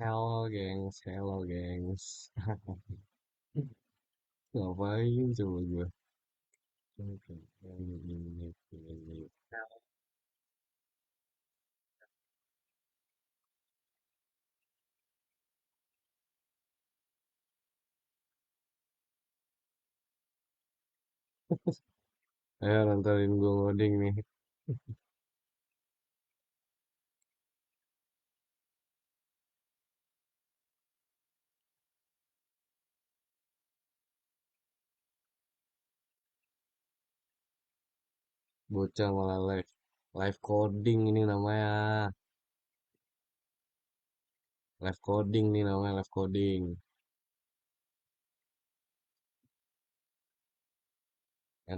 Hello gengs. Ngapain coba gue? Ini. Ayo nontonin gue ngoding nih. Bocah malah live coding ini namanya. Live coding nih namanya live coding.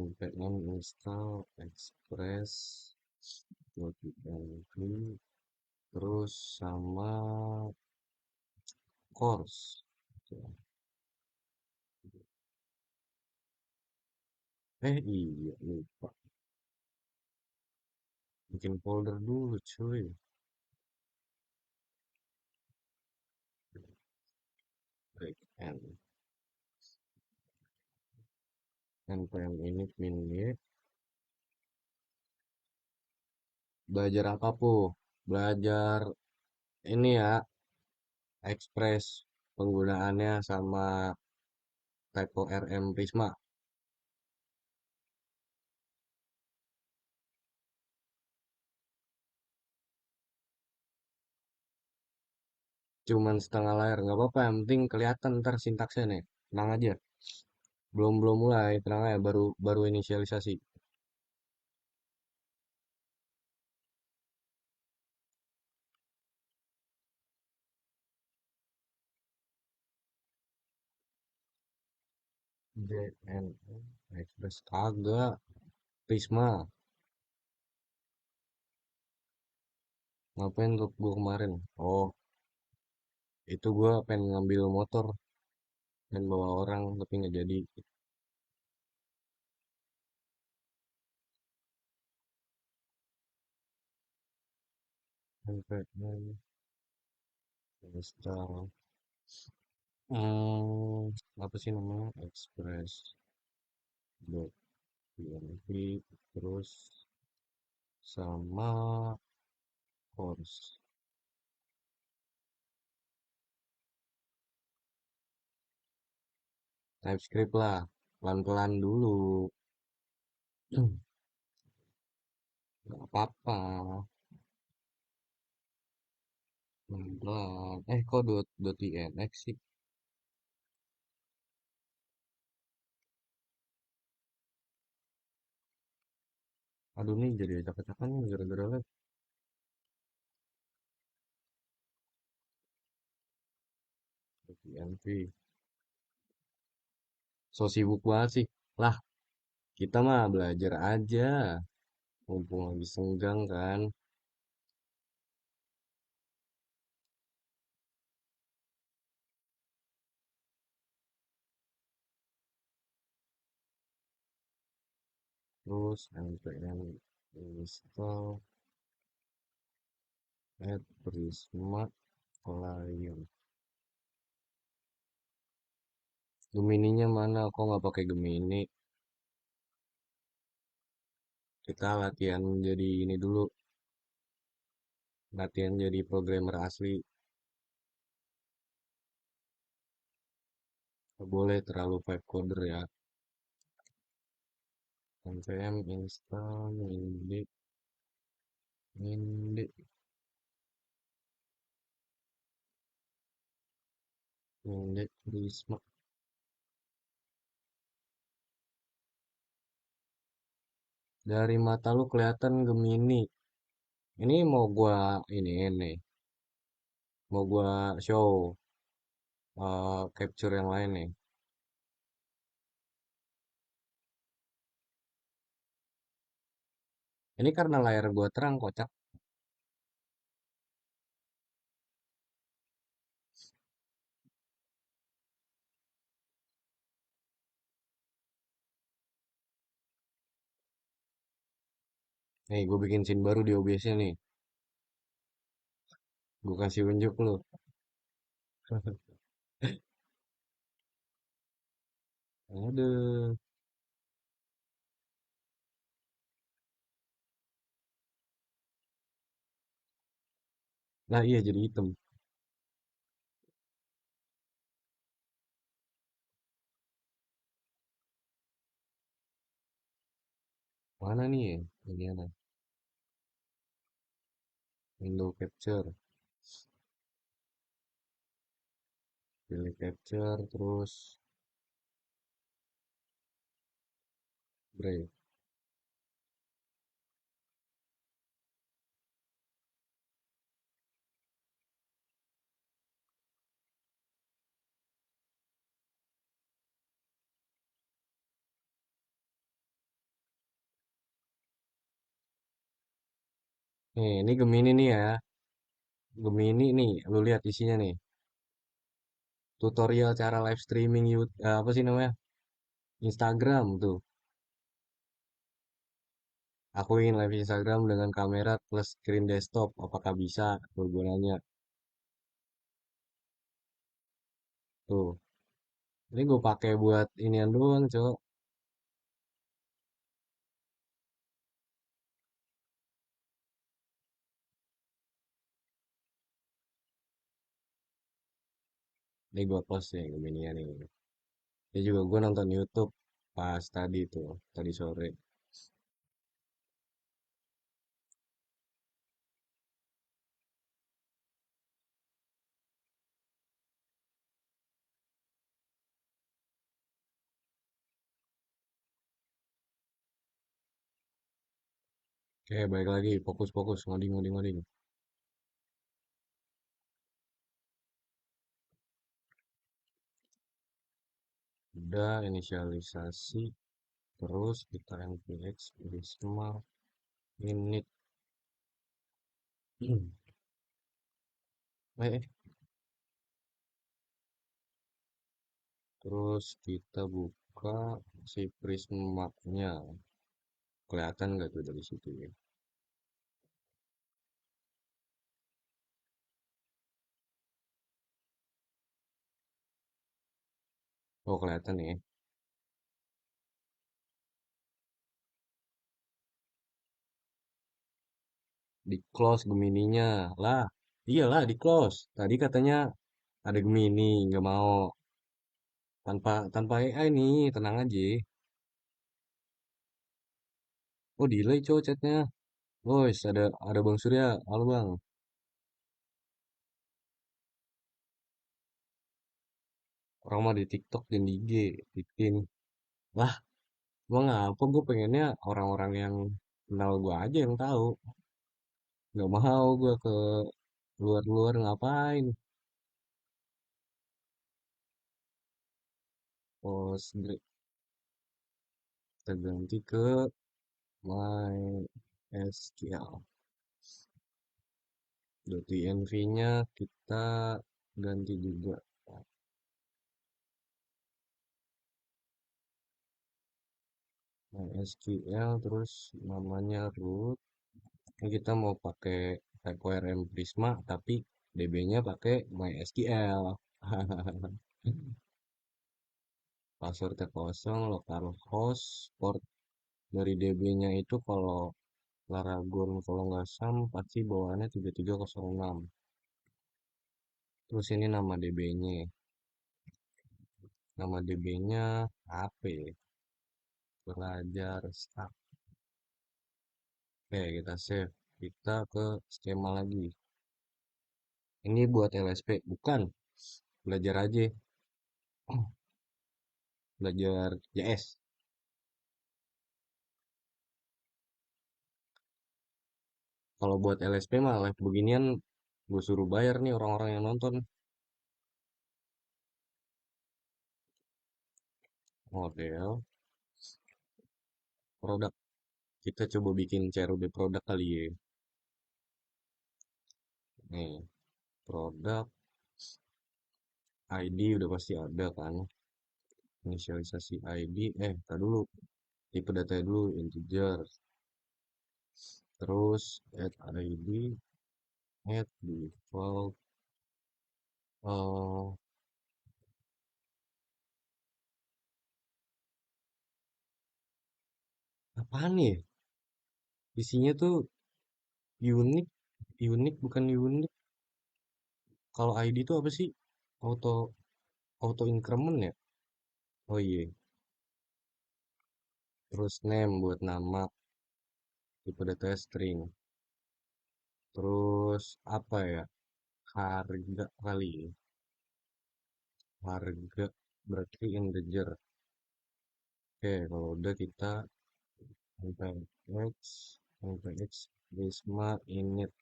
npm install express .env terus sama course. Iya lupa. Bikin folder dulu cuy. Backend. npm ini min y. Belajar apa po? Belajar ini ya, Express penggunaannya sama typo RM Prisma. Cuman setengah layar, nggak apa-apa. Yang penting kelihatan ntar sintaksnya nih. Tenang aja. Belum belum mulai, tenang aja. Baru baru inisialisasi. JNN Express kagak. Prisma. Ngapain tuh gua kemarin? Oh, itu gua pengen ngambil motor dan bawa orang tapi nggak jadi. npm install. Apa sih namanya? Express .env terus sama course TypeScript lah, pelan-pelan dulu. Nggak apa-apa, pelan-pelan. Kok .enx sih? Aduh nih jadi acak-acakan nih gara-gara live. .env. So sibuk banget sih. Lah, kita mah belajar aja. Mumpung lagi senggang kan. Terus npm install add prisma client. Gemininya mana? Kok nggak pakai Gemini? Kita latihan jadi ini dulu. Latihan jadi programmer asli. Nggak boleh terlalu vibe coder ya. npm install mindi prisma. Dari mata lu kelihatan Gemini. Ini mau gua ini mau gua show capture yang lain nih. Ini karena layar gua terang kocak. Nih gue bikin scene baru di OBS-nya nih. Gue kasih unjuk lu. Aduh. Nah iya jadi hitam. Mana nih ya? Ini ada window capture, pilih capture, terus break. Nih, ini Gemini nih ya. Gemini nih, lu lihat isinya nih. Tutorial cara live streaming YouTube, apa sih namanya? Instagram tuh. Akuin live Instagram dengan kamera plus screen desktop. Apakah bisa? Tuh gue nanya. Tuh. Ini gue pakai buat inian doang, cok. Ini gue post ya Gemini nih. Ini juga gue nonton YouTube pas tadi tuh, tadi sore. Oke, balik lagi. Fokus-fokus. Ngoding, ngoding, ngoding. Udah inisialisasi. Terus kita npx prisma init. Terus kita buka si prisma-nya. Kelihatan nggak tuh dari situ ya? Oh, kelihatan ya. Di close Gemininya. Lah, iyalah di close. Tadi katanya ada Gemini, nggak mau. Tanpa tanpa AI nih, tenang aja. Oh, delay cowok chatnya. Boys, ada Bang Surya. Halo Bang. Orang mah di TikTok dan di IG. Bikin. Lah, gua ngapa? Gue pengennya orang-orang yang kenal gua aja yang tahu. Nggak mau gua ke luar-luar ngapain. Post kita ganti ke MySQL. .env-nya kita ganti juga MySQL, terus namanya root. Ini kita mau pakai PQRM Prisma tapi DB-nya pakai MySQL. Passwordnya kosong, localhost, port dari DB-nya itu kalau Laragon kalau nggak SAM pasti bawaannya 3306. Terus ini nama DB-nya. Nama DB-nya apa ya? Belajar start. Oke, kita save. Kita ke skema lagi. Ini buat LSP, bukan. Belajar aja, belajar JS. Kalau buat LSP mah live beginian gue suruh bayar nih orang-orang yang nonton. Model, produk. Kita coba bikin CRUD produk kali ya. Nih, produk, ID udah pasti ada kan. Inisialisasi ID, tar dulu. Tipe data dulu, integer. Terus add ID, add default, eh apaan ya? Isinya tuh unik, unik bukan unik. Kalau ID itu apa sih? Auto auto increment ya? Oh iya. Terus name buat nama, tipe data string. Terus apa ya? Harga kali ya. Harga berarti integer. Oke, kalau udah kita npx npx prisma init.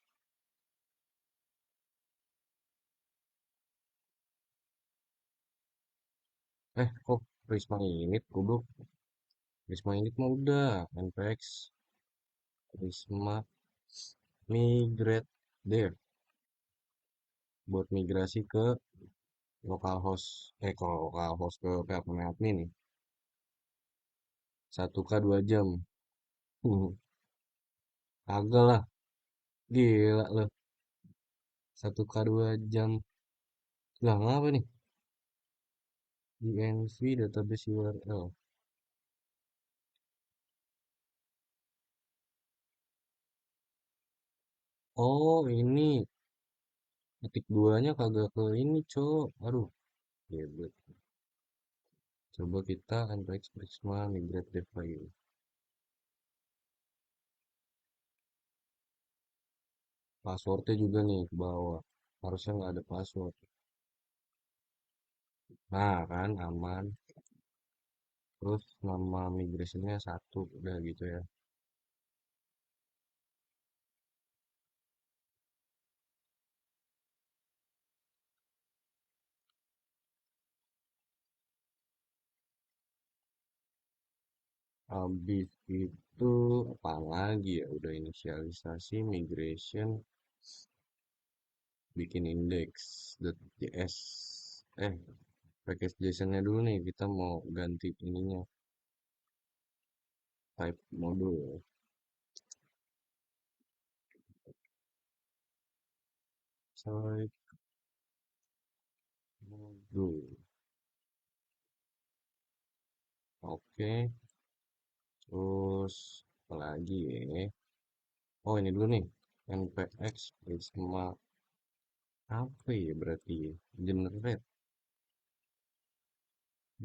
Kok prisma init? Goblok. Prisma init mah udah. Npx prisma migrate dev buat migrasi ke localhost, ke localhost ke PHP admin. 1K 2 jam. Kagak lah, gila loh. 1K 2 jam. Lah ngapa nih? INV database URL. Oh, ini ketik duanya kagak ke ini, cok. Aduh, hebat. Coba kita npx prisma migrate dev file. Passwordnya juga nih ke bawah. Harusnya nggak ada password. Nah, kan aman. Terus nama migrationnya satu, udah gitu ya. Habis itu apa lagi ya? Udah inisialisasi migration, bikin index.js. Eh, package JSON-nya dulu nih. Kita mau ganti ininya, type modul. Type modul. Oke, terus apa lagi ya? Oh, ini dulu nih. npx prisma apa ya berarti? Generate,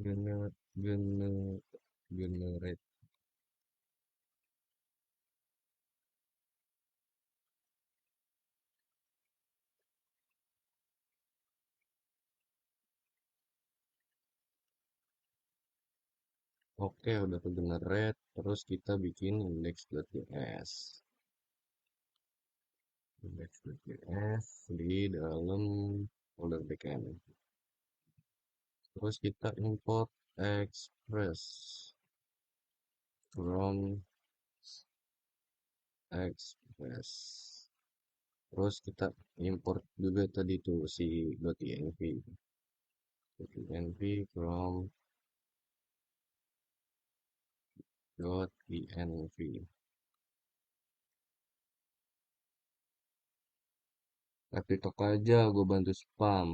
generate, generate. Oke, udah ke generate. Terus kita bikin index.js. Index.js di dalam folder backend. Terus kita import express from express. Terus kita import juga tadi tuh si .env. .env from .env. TikTok aja gue bantu spam.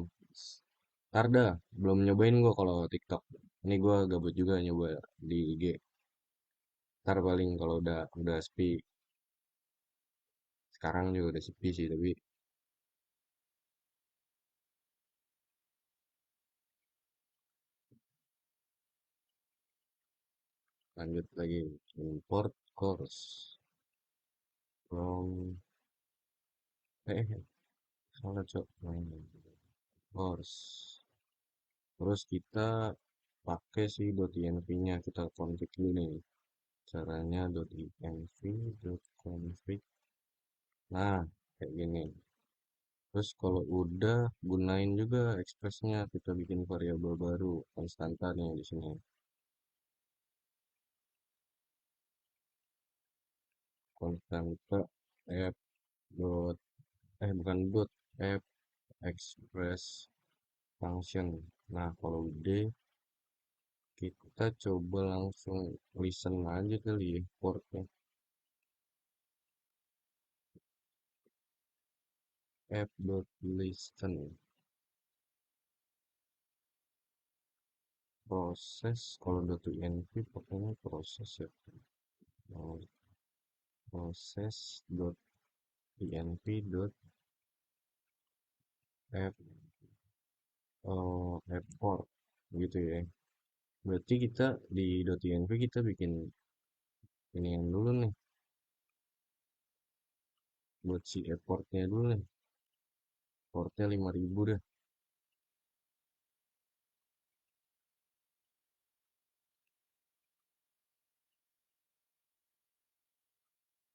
Ntar dah, belum nyobain gue kalau TikTok. Ini gue gabut juga nyoba di IG. Ntar paling kalau udah sepi. Sekarang juga udah sepi sih, tapi lanjut lagi. Import course from salah cok. Course. Terus kita pakai si .env-nya kita config dulu nih. Caranya .env.config. Nah, kayak gini. Terus kalau udah gunain juga expressnya kita bikin variabel baru konstantannya di sini. Konstanta f dot bukan dot f express function. Nah, kalau udah kita coba langsung listen aja kali ya portnya f dot listen. proses kalau .env pakainya proses ya. Oh, proses .env dot app apport gitu ya. Berarti kita di .env kita bikin ini yang dulu nih buat si apportnya dulu nih. Portnya 5.000 deh.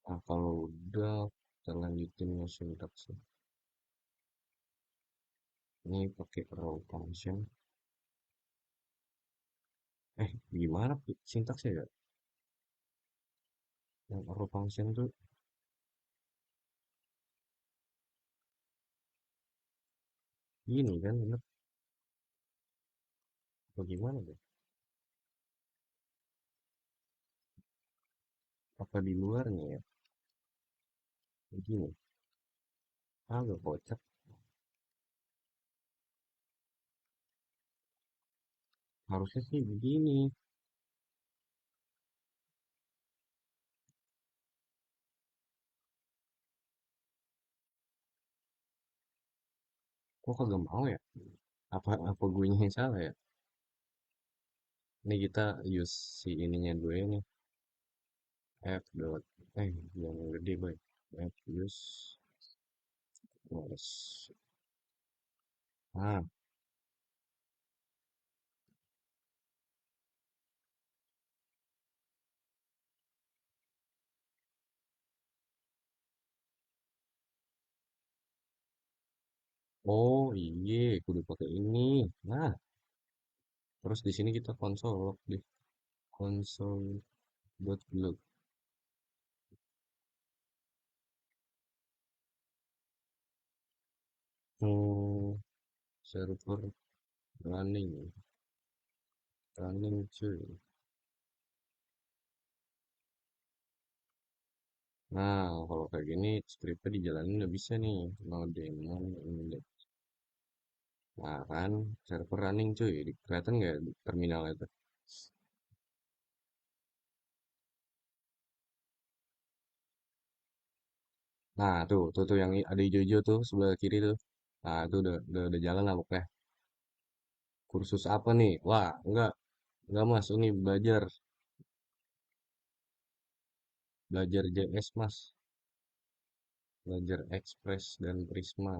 Nah, kalau udah kita lanjutin ya syntax. Ini pakai raw function. Gimana sintaksnya ya? Yang raw function tuh gini kan, bener? Bagaimana deh? Apa di luarnya ya? Begini. Agak kocak. Harusnya sih begini. Kok kagak mau ya? Apa gue yang salah ya? Ini kita use si ininya dulu ya nih. F dot yang gede boy. F use was. Ah, oh iya, kudu pakai ini. Nah, terus di sini kita konsol log deh. Console dot log. Hmm, server running cuy. Nah, kalau kayak gini scriptnya dijalanin udah bisa nih. No daemon index. Nah kan, server running cuy. Kelihatan nggak di terminal itu? Nah, tuh yang ada hijau-hijau tuh sebelah kiri tuh. Nah, itu udah jalan lah pokoknya. Kursus apa nih? Wah, enggak mas, ini belajar JS mas, belajar Express dan Prisma.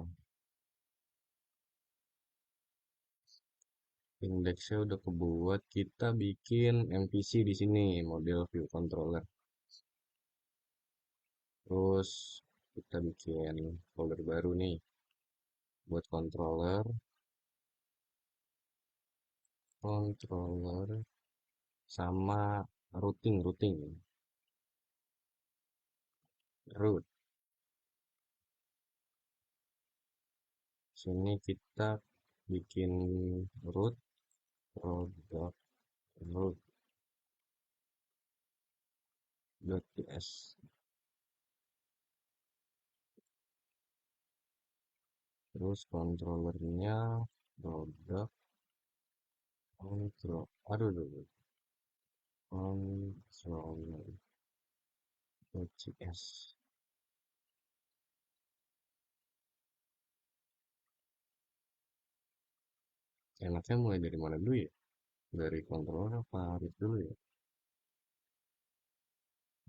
Indeksnya udah kebuat, kita bikin MVC di sini, model view controller. Terus kita bikin folder baru nih buat controller sama routing. Root. Sini kita bikin root product root.ts. Terus controllernya product control. Aduh. Controller.cs. Enaknya mulai dari mana dulu ya? Dari controller apa root dulu ya?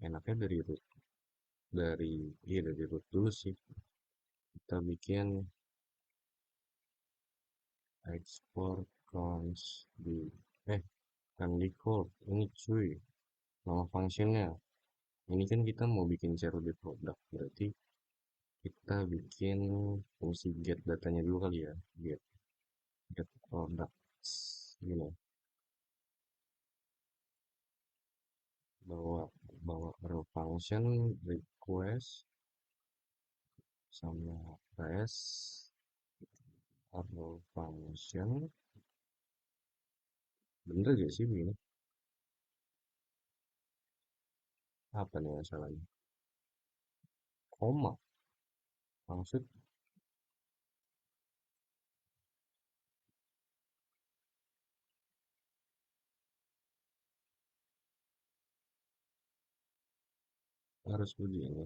Enaknya dari root. Dari root dulu sih. Kita bikin export cons di kan default ini cuy, nama functionnya. Ini kan kita mau bikin share di produk, berarti kita bikin fungsi get datanya dulu kali ya. Get products gini, bawa bawa arrow function request sama res arrow function. Bener gak sih begini? Apa nih masalahnya? Koma maksud. harus begini.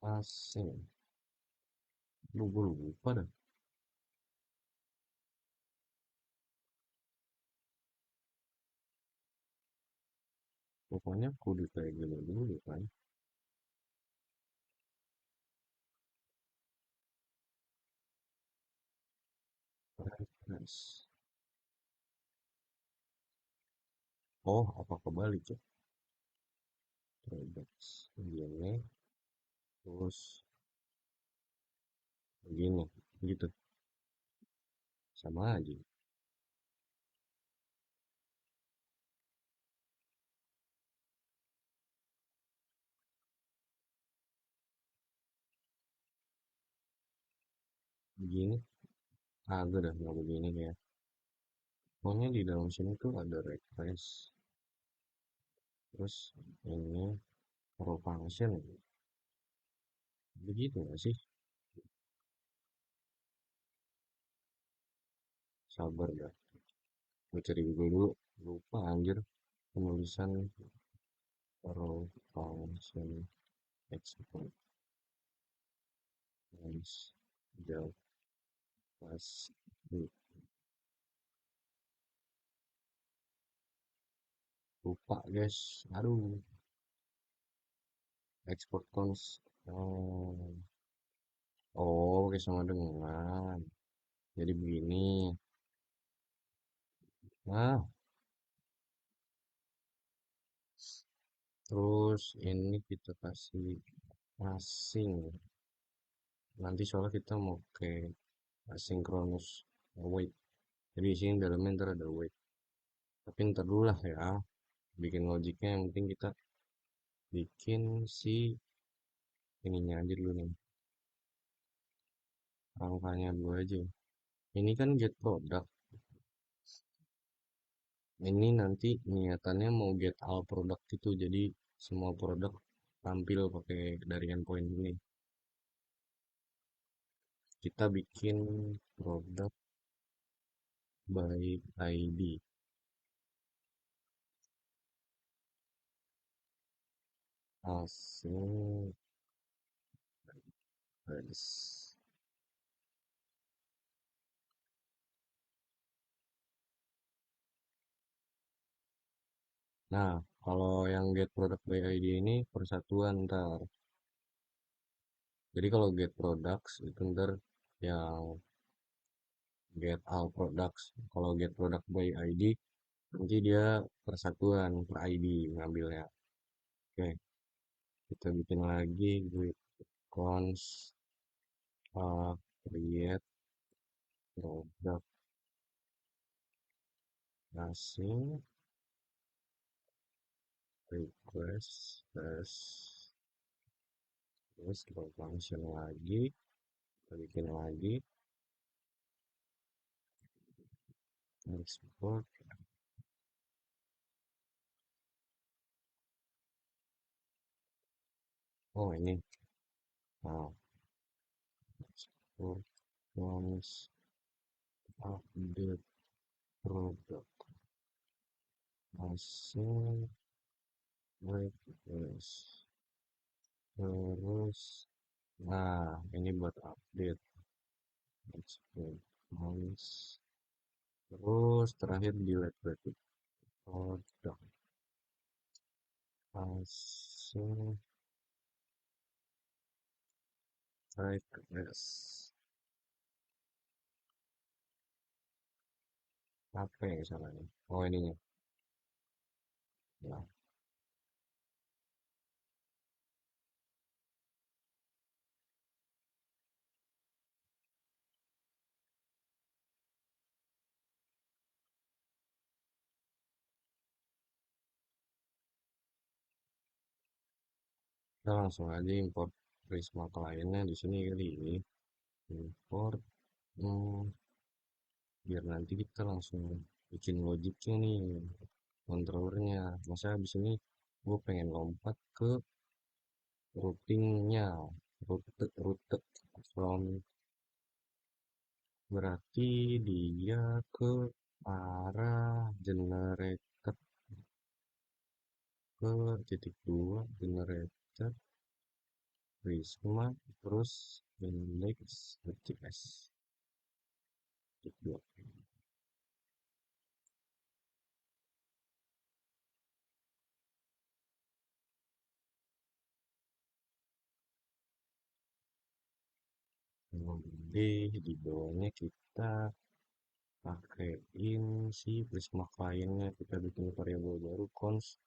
Asing. Lu gue lupa dah. Pokoknya kudu kayak gini dulu kan. Reference. Oh, apa kebalik ya? Redax. Begini. Terus begini. Gitu. Sama aja. Begini. Agak dah nggak begini ya. Pokoknya di dalam sini tuh ada request. Terus ini row function. Begitu nggak sih? Sabar dah. Gue cari Google dulu. Lupa anjir. Penulisan row function export. Nice. Jauh. Pas. Lupa guys. Aduh. Export cons. Oh. Oh, oke sama dengan. Jadi begini. Nah, terus ini kita kasih asing. Nanti soalnya kita mau ke asynchronous await. Jadi di sini dalamnya ntar ada wait. Tapi ntar dulu lah ya. Bikin logiknya yang penting kita bikin si ininya aja dulu nih. Rangkanya dulu aja. Ini kan get product. Ini nanti niatannya mau get all product itu. Jadi semua produk tampil pakai dari endpoint ini. Kita bikin produk by ID. Asing. Guys. Nah, kalau yang get product by ID ini persatuan ntar. Jadi kalau get products itu ntar yang get all products. Kalau get product by ID nanti dia persatuan per ID ngambilnya. Oke, kita bikin lagi with cons create product asing request terus kita function lagi, kita bikin lagi export. Oh ini, nah export once update product asing request terus, nah ini buat update export once terus terakhir delete berarti product asing request. Apa yang salahnya? Oh ininya. Ya, kita langsung aja import Prisma kliennya di sini kali ini. Import, hmm, biar nanti kita langsung bikin logiknya nih, controllernya. Masa habis ini gue pengen lompat ke routingnya, route from berarti dia ke arah generated ke titik dua generated Prisma terus index detik S titik dua. Jadi di bawahnya kita pakein si Prisma clientnya, kita bikin variabel baru cons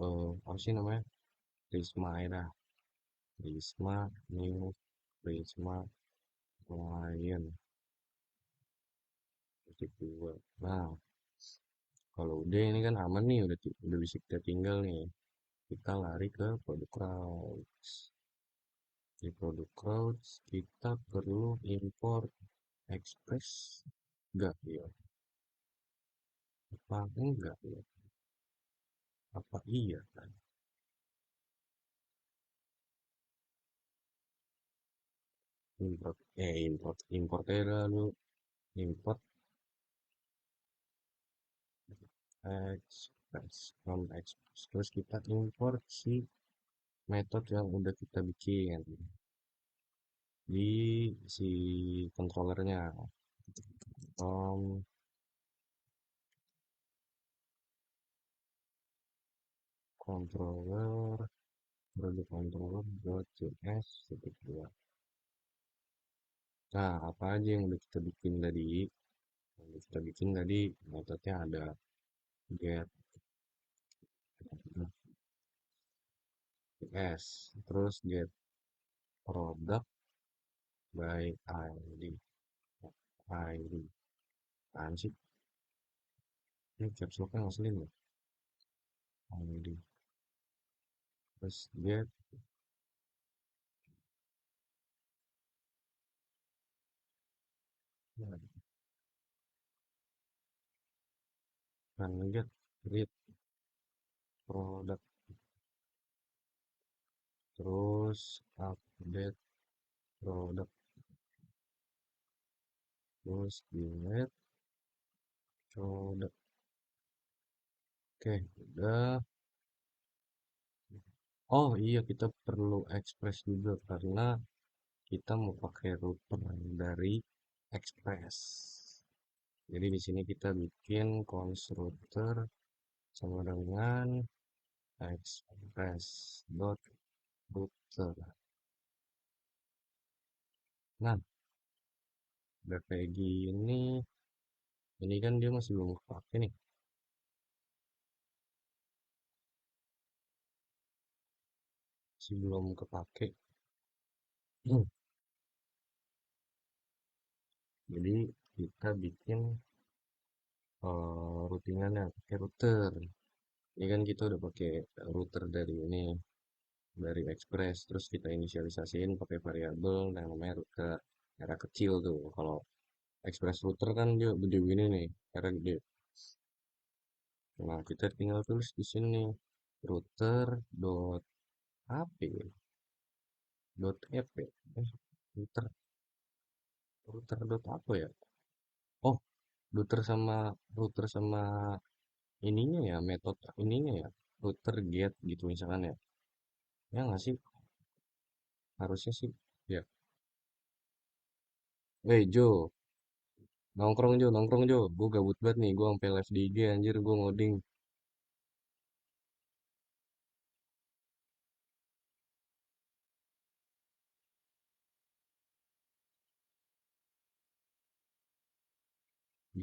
apa sih namanya, Prisma ya, Prisma new Prisma client titik dua. Nah, kalau udah ini kan aman nih, udah bisa kita tinggal nih. Kita lari ke produk crowds. Di produk crowds kita perlu import express enggak ya? Apa enggak ya? Apa iya kan? Import aja lah lu. Import express from express. Terus kita import si metode yang udah kita bikin di si controllernya. From controller produk controller .js titik dua. Nah, apa aja yang udah kita bikin tadi? Yang udah kita bikin tadi metodenya ada get s, terus get product by id, id, apaan sih? Ini caps lock kan ngeselin ya? Id, terus get, kan get read product, terus update product, terus get product. Oke, udah. Oh iya, kita perlu express juga karena kita mau pakai router dari Express. Jadi di sini kita bikin cons router sama dengan express dot router. Nah, udah kayak gini, ini kan dia masih belum kepake nih, masih belum kepake. Jadi kita bikin routingannya pakai router. Ini kan kita udah pakai router dari ini, dari Express, terus kita inisialisasiin pakai variabel yang namanya router. Era kecil tuh. Kalau Express router kan dia gede gini nih, era gede. Nah, kita tinggal tulis di sini router dot ap dot ep router router dot apa ya? Oh, router sama ininya ya, metode ininya ya, router get gitu misalkan ya. Ya nggak sih? Harusnya sih. Ya. Jo, nongkrong Jo. Gue gabut banget nih, gue sampai live di IG anjir, gue ngoding.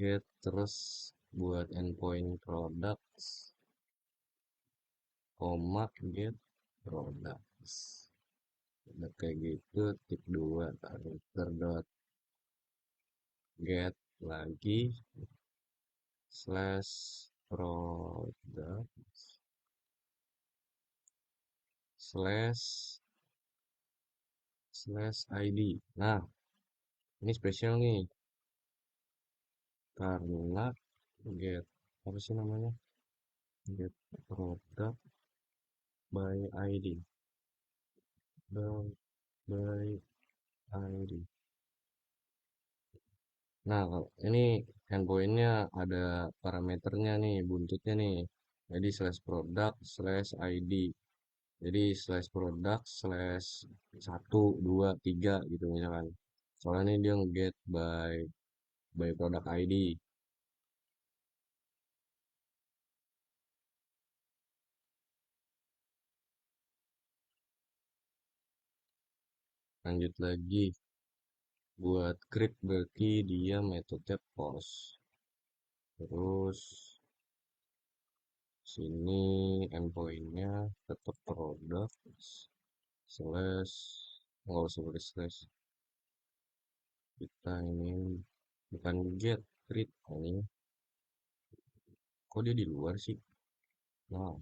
Get terus buat endpoint products, koma get products. Udah kayak gitu, tip 2 router dot get lagi slash product slash id. Nah, ini spesial nih karena get apa sih namanya? Get product by id. By id. Nah, ini endpointnya ada parameternya nih, buntutnya nih. Jadi slash product slash ID. Jadi slash product slash 1, 2, 3 gitu misalkan. Soalnya ini dia nge-get by product ID. Lanjut lagi. Buat create berarti dia metode post. Terus sini endpointnya tetap product slash nggak usah pakai slash, kita ini bukan get create ini, kok dia di luar sih. Nah,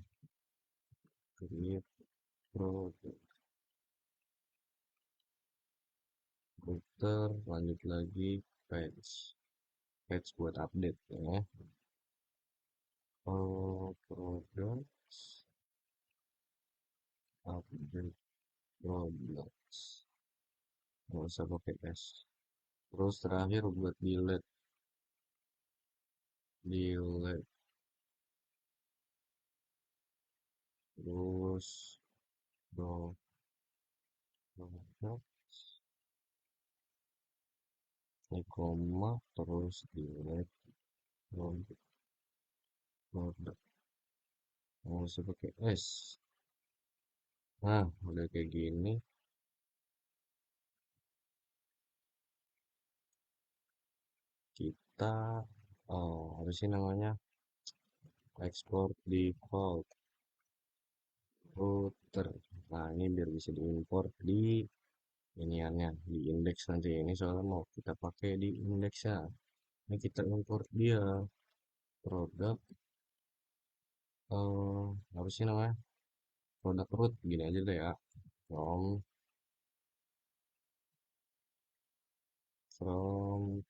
create product router, lanjut lagi patch buat update ya. Oh, product update products, nggak usah pakai s. Terus terakhir buat delete terus product ini koma terus delete product product, nggak usah pakai s. Nah, udah kayak gini kita apa sih namanya, export default router. Nah, ini biar bisa diimport di iniannya, di index nanti. Ini soalnya mau kita pakai di index ya. Ini kita import dia produk apa sih namanya, produk root gini aja deh ya. From from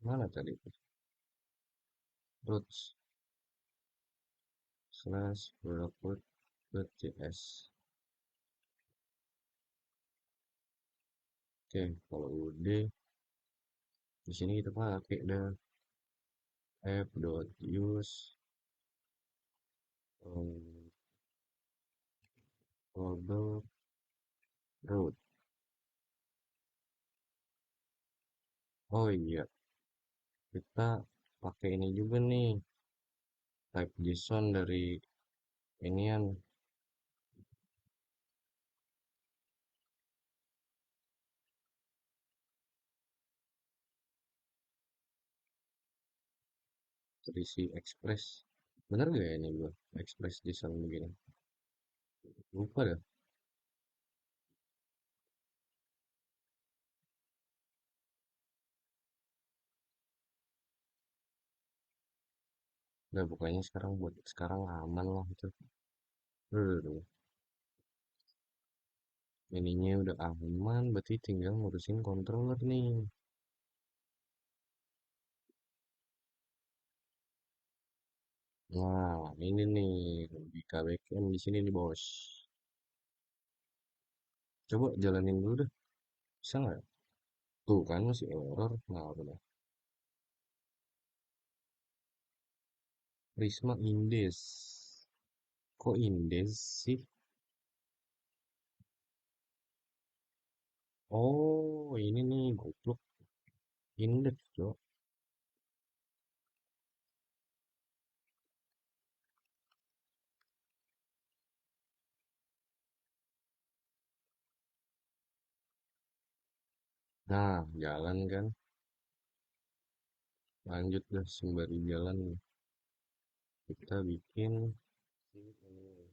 mana tadi, roots slash produk root js. Oke, kalau udah di sini kita pakai dah app.use um, product root. Oh iya, kita pakai ini juga nih, type JSON dari inian. Terisi express. Bener gak ya ini gua express JSON begini? Lupa dah. Udah pokoknya sekarang, buat sekarang aman lah itu. Udah, ininya udah aman, berarti tinggal ngurusin controller nih. Nah, ini nih Rubika backend di sini nih bos. Coba jalanin dulu dah, bisa nggak? Tuh kan masih error. Nah, udah. Prisma Indes. Kok Indes sih? Oh, ini nih goblok. Index, Cok. Nah, jalan kan. Lanjut dah sembari jalan. Kita bikin ini.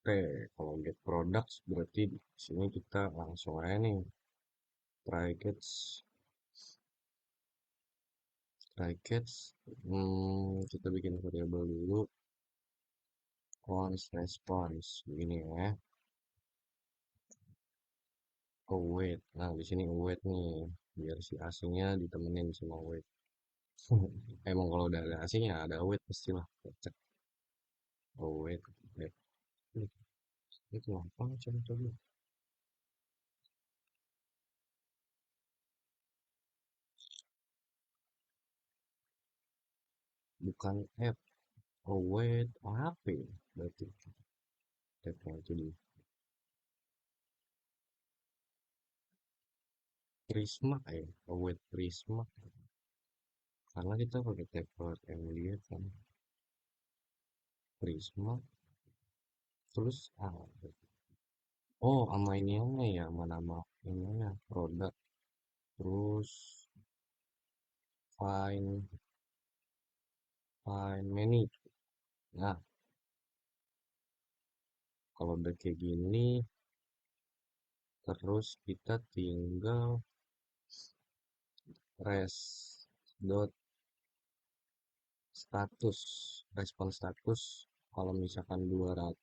Oke, kalau get products berarti di sini kita langsung aja nih try catch, try catch. Kita bikin variabel dulu const response begini ya. Await. Nah, di sini await nih biar si asingnya ditemenin sama await. Emang kalau udah ada asingnya ada await pastilah. Cek await. Wait. Itu apa coba. Bukan app. Await apa ya? Berarti tabnya itu di Prisma ya. Await Prisma. Karena kita pakai tablet MDF kan. Prisma. Terus oh sama iniannya ya. Sama nama ininya produk. Terus find find many. Nah, kalau udah kayak gini, terus kita tinggal res dot status, respon status. Kalau misalkan 200,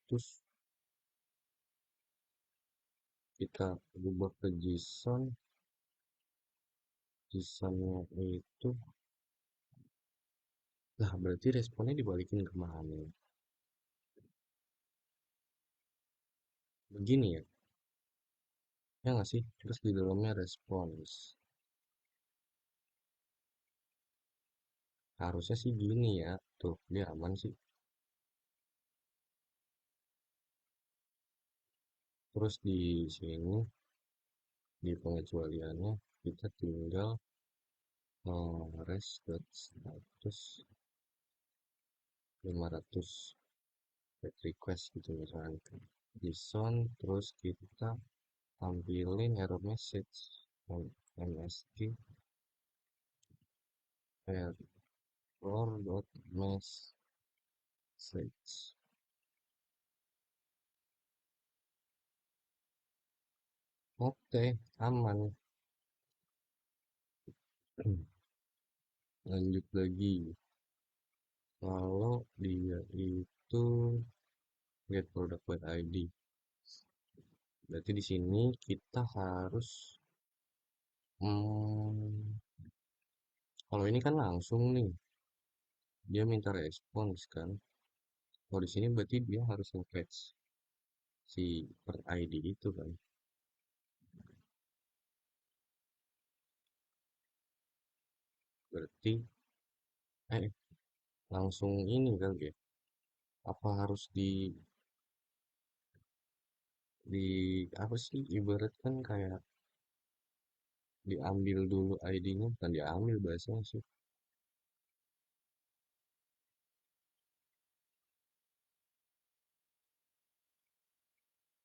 kita ubah ke JSON. JSON-nya itu, lah berarti responnya dibalikin kemana? Begini ya, ya nggak sih? Terus di dalamnya respons. Harusnya sih gini ya, tuh dia aman sih. Terus di sini, di pengecualiannya, kita tinggal res dot status 500 get request gitu misalnya. JSON terus kita tampilin error message msg error.message. Oke, aman. Lanjut lagi. Kalau dia itu get product by ID, berarti di sini kita harus hmm, kalau ini kan langsung nih, dia minta respons kan. Kalau di sini berarti dia harus nge-fetch si per ID itu kan. Berarti langsung ini kan ya. Apa harus di apa sih ibarat kan kayak diambil dulu ID-nya, bukan diambil bahasanya sih.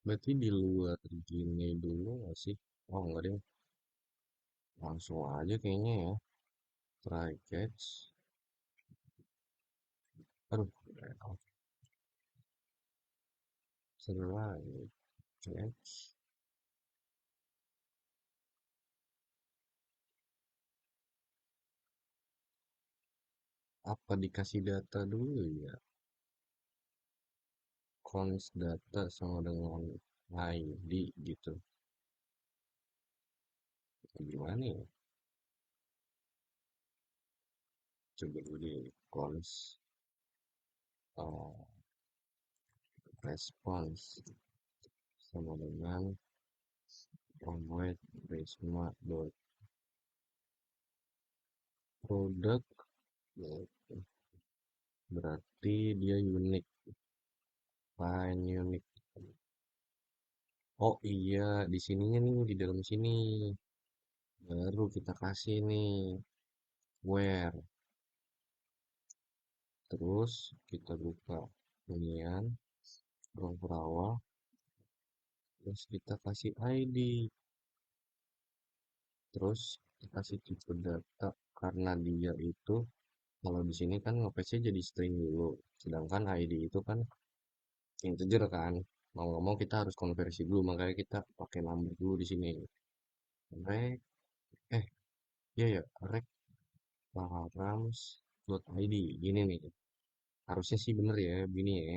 Berarti di luar gini dulu nggak sih? Oh enggak deh, langsung aja kayaknya ya. Try catch. Aduh, try catch. Apa dikasih data dulu ya? Cons data sama dengan ID gitu. Gimana ya? Coba dulu di cons uh, response sama dengan provide prisma dot product, berarti dia unik, find unique. Oh iya, di sininya nih di dalam sini baru kita kasih nih where, terus kita buka inian ruang perawal, terus kita kasih ID, terus kita kasih tipe data karena dia itu kalau di sini kan nge-fetch jadi string dulu, sedangkan ID itu kan integer kan. Mau nggak mau kita harus konversi dulu, makanya kita pakai number dulu di sini. Rek, eh, iya ya, rek params.id. Gini nih, harusnya sih bener ya, gini ya.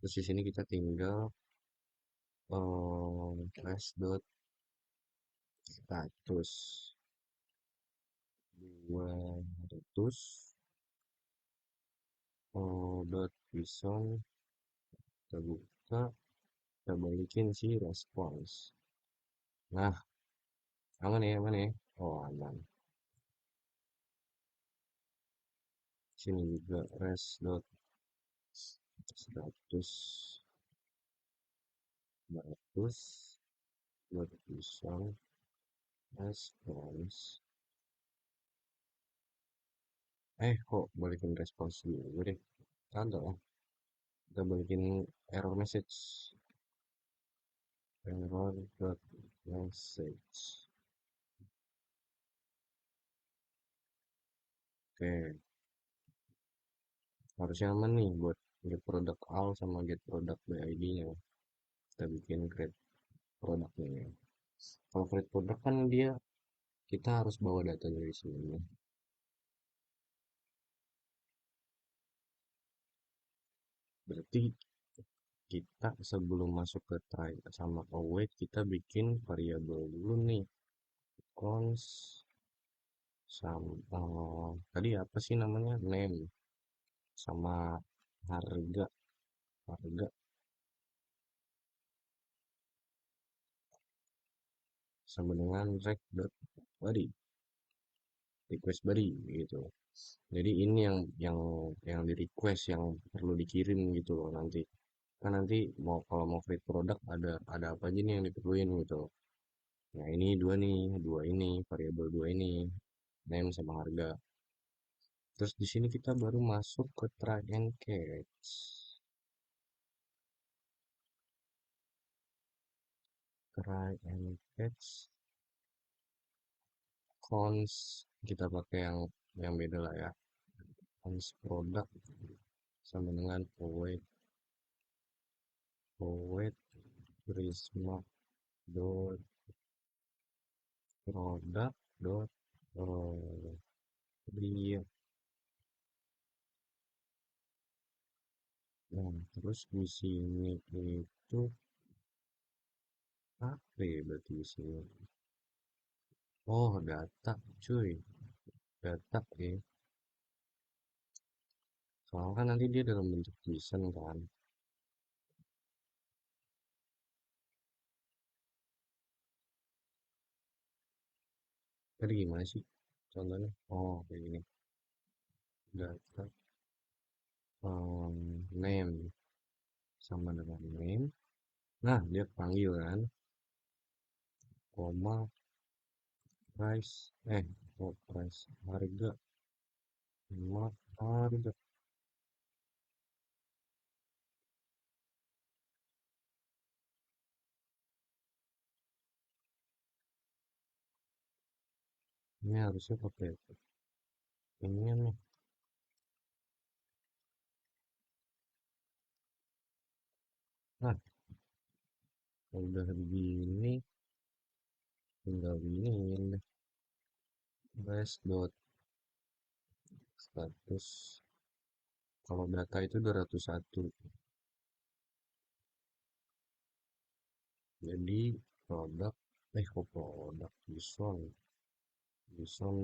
Terus di sini kita tinggal flash.status 200 dot bison, kita buka, kita balikin si respons. Nah, aman ya, aman ya. Oh, aman. Sini juga res.status 200 dot bison respons. Kok balikin respons dulu deh. Kagak lah. Kita balikin error message. Error dot message. Oke, harusnya aman nih buat get product all sama get product BID-nya. Kita bikin create produknya. Kalau create product kan dia kita harus bawa data dari sini. Berarti kita sebelum masuk ke try sama await kita bikin variabel dulu nih. Cons sama tadi apa sih namanya? Name sama harga harga sama dengan rec.body request body gitu. Jadi ini yang di request yang perlu dikirim gitu loh nanti. Kan nanti mau kalau mau create produk ada apa aja nih yang diperluin gitu. Nah ini dua ini variabel dua ini name sama harga. Terus di sini kita baru masuk ke try and catch. Try and catch cons kita pakai yang beda lah ya. Cons produk sama dengan await prisma dot produk dot dia. Nah, terus di sini itu apa ya berarti di sini? Oh, data, cuy. Data ya. Soalnya kan nanti dia dalam bentuk JSON kan. Tadi gimana sih? Contohnya? Oh, kayak gini. Data name sama dengan name. Nah, dia panggil kan, koma price, price harga, koma harga. Ini harusnya pakai ini nih. Nah, kalau udah begini, tinggal begini deh. Price status kalau data itu 201. Jadi produk kok produk bison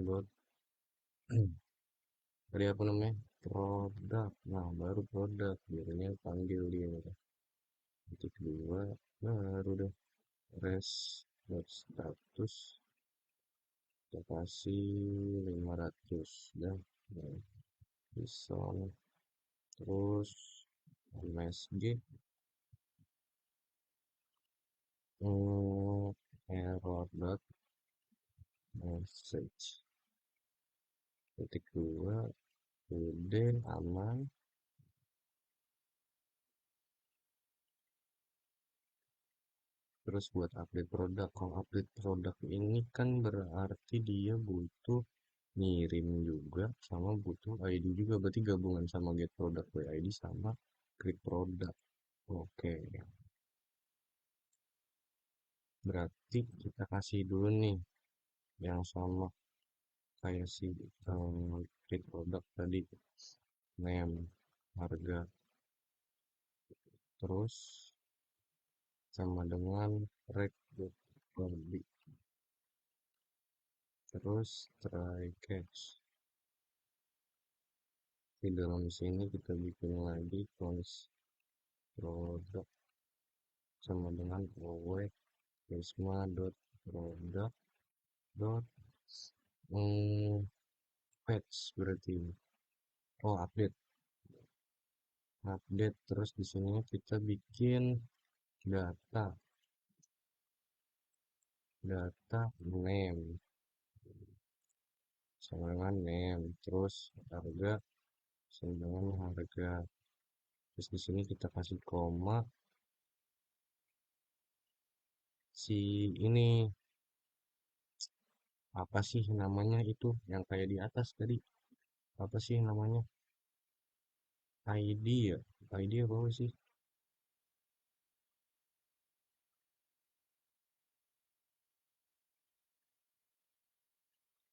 dot tadi apa namanya produk. Nah baru produk biasanya panggil dia titik dua baru deh res dot status kita kasih 500 dah. Nah, bison terus msg error dot message titik dua udah aman. Terus buat update produk, kalau update produk ini kan berarti dia butuh ngirim juga sama butuh ID juga, berarti gabungan sama get product by ID sama create product. Oke. Berarti kita kasih dulu nih yang sama kayak si create product tadi, name, harga, terus sama dengan rec.ordi, terus try catch. Di dalam sini kita bikin lagi cons produk sama dengan await prisma dot product dot patch berarti. Oh, update. Update terus di sini kita bikin data data name sama dengan name, terus harga sama dengan harga. Terus di sini kita kasih koma si ini, apa sih namanya itu yang kayak di atas tadi, apa sih namanya, ID ya, ID apa sih?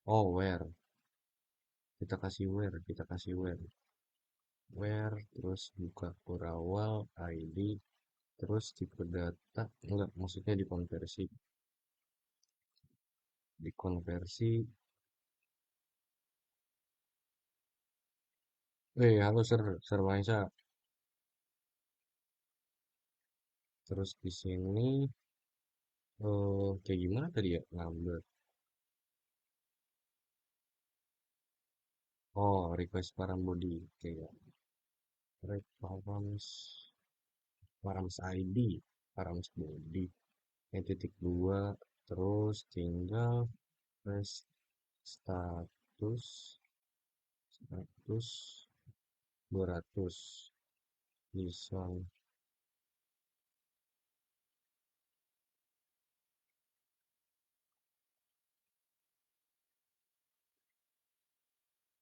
Oh, where, kita kasih where terus buka kurawal ID, terus tipe data enggak, maksudnya dikonversi. Halo Sir Maisa. Terus di sini kayak gimana tadi ya ngambil. Oh, request param body kayak params params ID, params body yang titik dua, terus tinggal press status status 200 listen.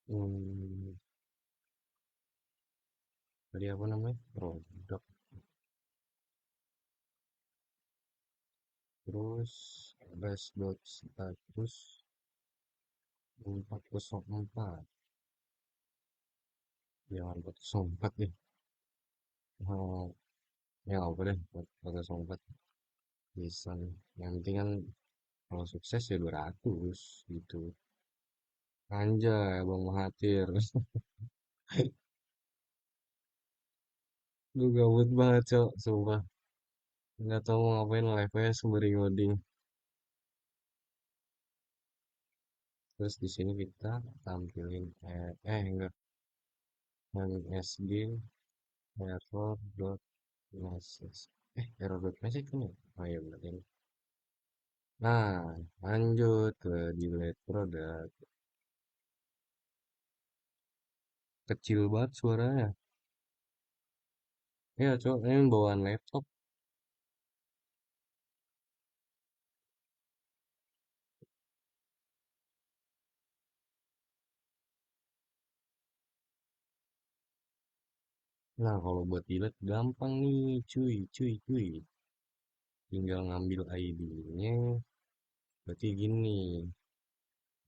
hmm, Tadi apa namanya, produk, terus rest dot status 404, jangan 404 deh. Oh, ya apa deh 404 bisa nih. Yang penting kan kalau sukses ya 200 gitu. Anjay, Bang Mahathir. Gue gabut banget, Cok, sumpah. Nggak tahu mau ngapain, live-nya sembari ngoding. Terus di sini kita tampilin enggak, msg error dot message. Error dot message kan ya? Oh iya benar ini. Nah, lanjut ke delete product. Kecil banget suaranya. Ya, Cok, ini bawaan laptop. Nah, kalau buat delete gampang nih, cuy, cuy, cuy. Tinggal ngambil ID-nya. Berarti gini,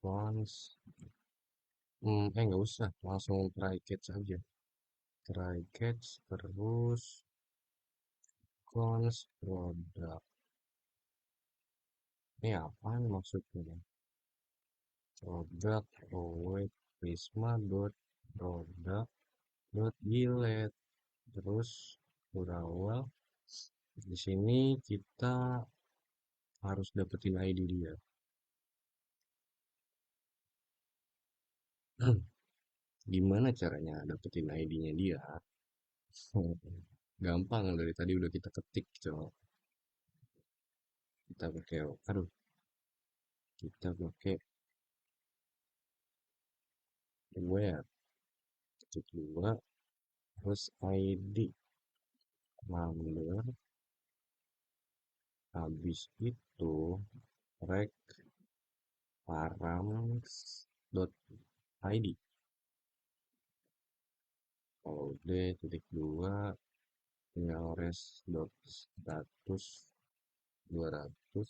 cons, nggak usah, langsung try catch aja. Try catch, terus cons product. Ini apaan maksudnya? Product, await, prisma, dot, product, dot, delete. Terus, berawal. Di sini kita harus dapetin ID dia. Gimana caranya dapetin ID-nya dia? Gampang, dari tadi udah kita ketik, coba. Kita pakai, aduh, kita pakai where, ketik dua, terus ID, number, habis itu rec params dot id. Kalau udah titik dua, tinggal res dot status 200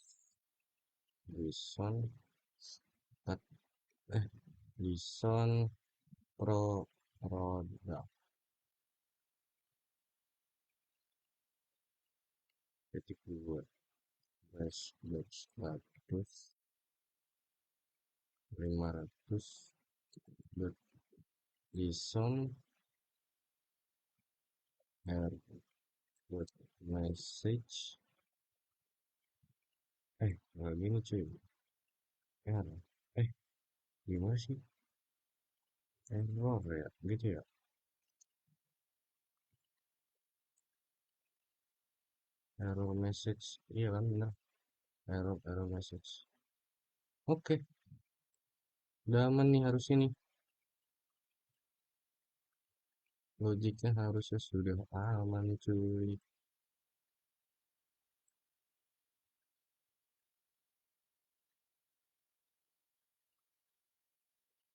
Bison 4 eh Bison Pro produk titik dua flashback 100 500 Bison airport message nggak gini cuy error eh gimana sih error ya gitu ya error message iya kan bener error message oke udah aman nih harusnya nih logiknya harusnya sudah aman cuy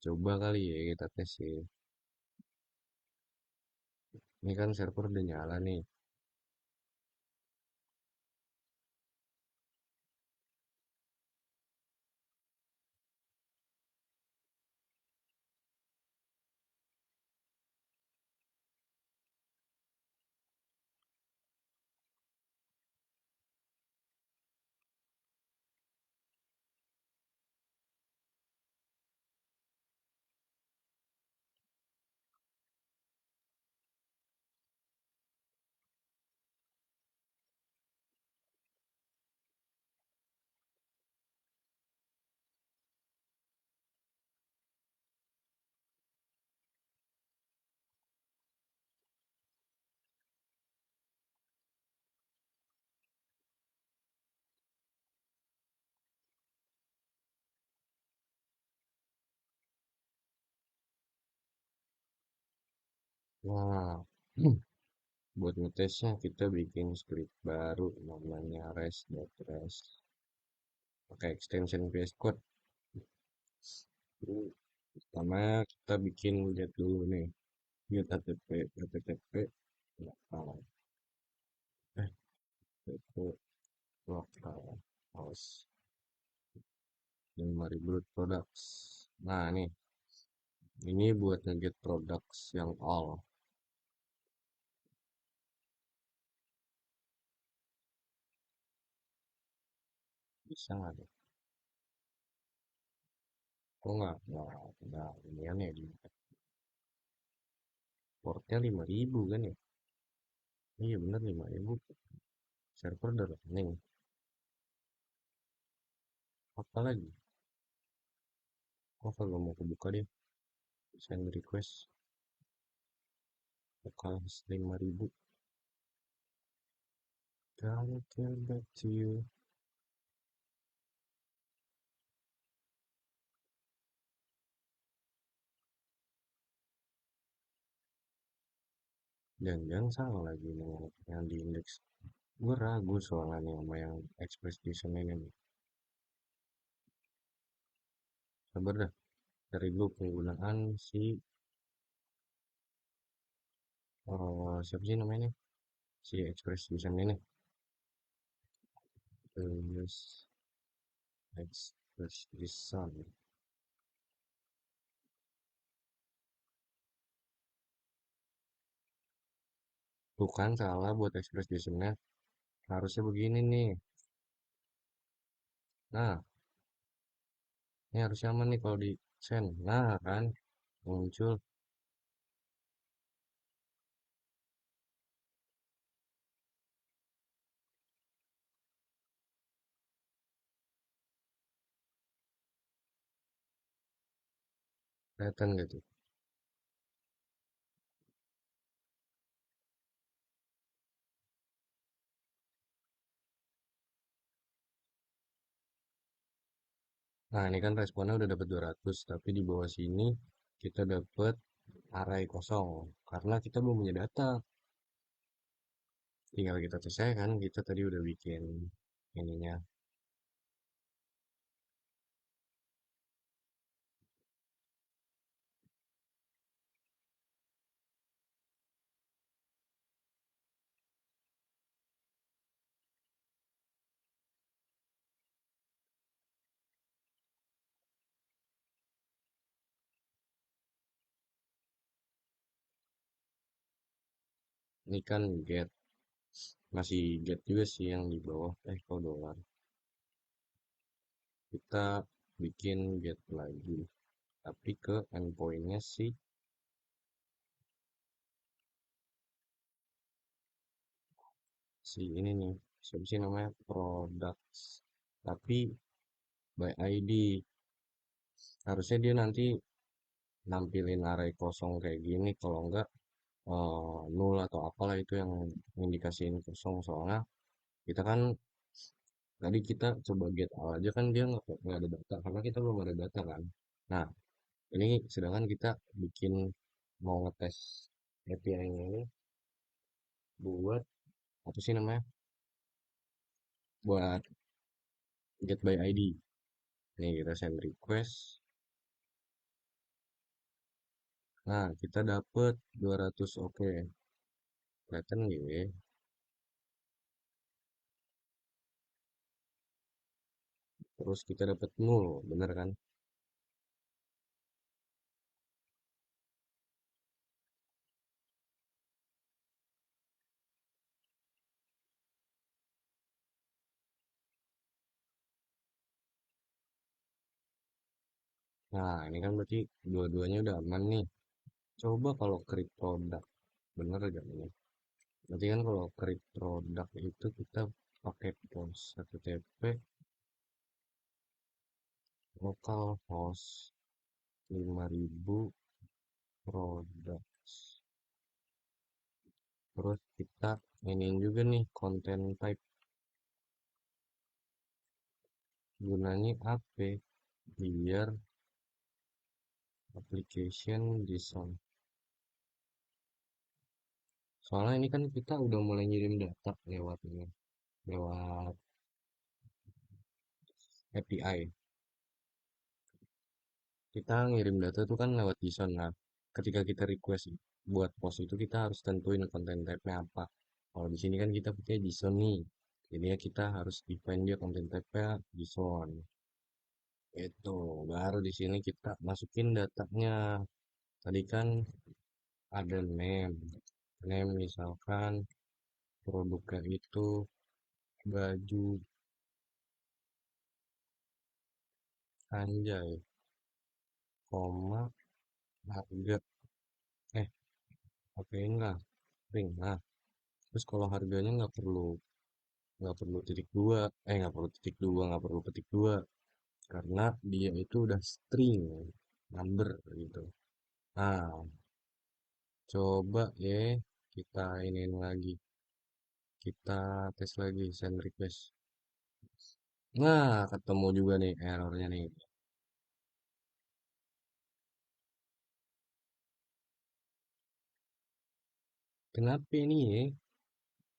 coba kali ya kita tes ya ini kan server udah nyala nih nah buat ngetesnya kita bikin script baru namanya res.res pakai extension VS Code. Ini pertama kita bikin get dulu nih get http lokal http lokal host 5000 products. Nah nih ini buat ngeget products yang all bisa nggak deh kok nggak ini aneh di portnya 5000 kan ya iya bener 5000 server udah running apa lagi oh kalau mau kebuka deh send request lokal 5000 I'll get back to you. Jangan salah lagi dengan yang di indeks. Gue ragu soalnya sama yang express design ini nih. Sabar dah, dari dulu penggunaan si siapa sih namanya? Si express design ini. Terus express design. Bukan salah buat express design-nya. Harusnya begini nih. Nah, ini harusnya aman nih kalau di send. Nah kan, muncul. Kelihatan gitu. Nah, ini kan responnya udah dapat 200, tapi di bawah sini kita dapat array kosong karena kita belum punya data. Tinggal kita selesai kan, kita tadi udah bikin ininya. Ini kan get, masih get juga sih yang di bawah. Kok dolar. Kita bikin get lagi. Tapi ke endpointnya si ini nih. Siapa sih namanya? Products. Tapi by ID. Harusnya dia nanti nampilin array kosong kayak gini. Kalau enggak, nol atau apalah itu yang indikasiin kosong. Soalnya kita kan tadi kita coba get all aja kan dia nggak ada data karena kita belum ada data kan. Nah, ini sedangkan kita bikin mau ngetes API-nya ini buat apa sih namanya? Buat get by ID. Nih kita send request. Nah, kita dapet 200 oke. Kelihatan gitu ya. Terus kita dapat nol, bener kan? Nah, ini kan berarti dua-duanya udah aman nih. Coba kalau create product, bener gak ini? Berarti kan kalau create product itu kita pakai post http localhost 5000 products. Terus kita iniin juga nih content type gunanya apa? Biar application JSON. Soalnya ini kan kita udah mulai ngirim data lewat ini, lewat API. Kita ngirim data itu kan lewat JSON. Nah, ketika kita request buat post itu kita harus tentuin content type-nya apa. Kalau di sini kan kita pakai JSON nih. Jadi ya kita harus define dia content type-nya JSON. Itu baru di sini kita masukin datanya. Tadi kan ada name. Name misalkan produknya itu baju anjay, koma harga. Eh, pakein lah, ring. Nah, terus kalau harganya nggak perlu titik dua, nggak perlu petik dua, karena dia itu udah string number gitu. Nah, coba ya kita iniin lagi, kita tes lagi send request. Nah, ketemu juga nih errornya nih. Kenapa ini ya?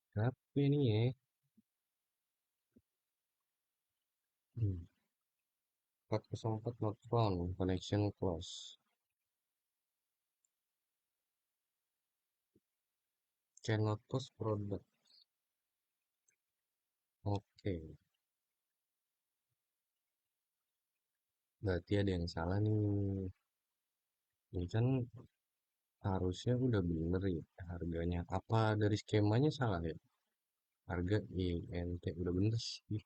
Kenapa ini ya? Hmm. 404 not found, connection close. Cannot post product. Oke, berarti ada yang salah nih. Ini kan harusnya udah bener ya harganya. Apa dari skemanya salah ya? Harga INT udah bener sih.